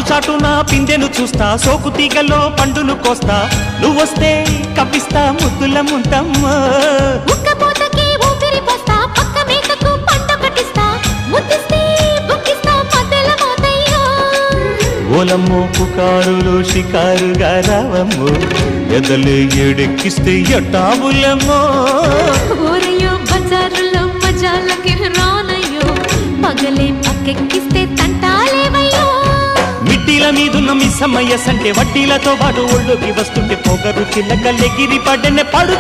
చాటున పిందెను చూస్తా, సోకు తీగలో పండును కోస్తా, నువ్వొస్తే కప్పిస్తా ముద్దుల ముంతమ్మ. ఉక్కపోతకి ఊపిరి పోస్తా, పక్క మేకకు పంట కట్టిస్తా, ముద్దిస్తే బుక్కిస్తా మధ్యల మోతయ్యో. ఓలమ్మో పుకారులు షికారుగా రావమ్మో, ఎదలే ఏడెక్కిస్తే ఎట్టావులమ్మో. ఊరయ్యో బజారులో మజాలకి రానయ్యో, పగలే పక్కెక్కిస్తే తంటాలేవయ్యో. మిట్టిల మీదున్న మిస్సమ్మయ్య సంటే వడ్డీలతో పాటు ఒళ్ళోకి వస్తుంటే పొగరు చిల్లకల్లెగిరి పడ్డనే పడు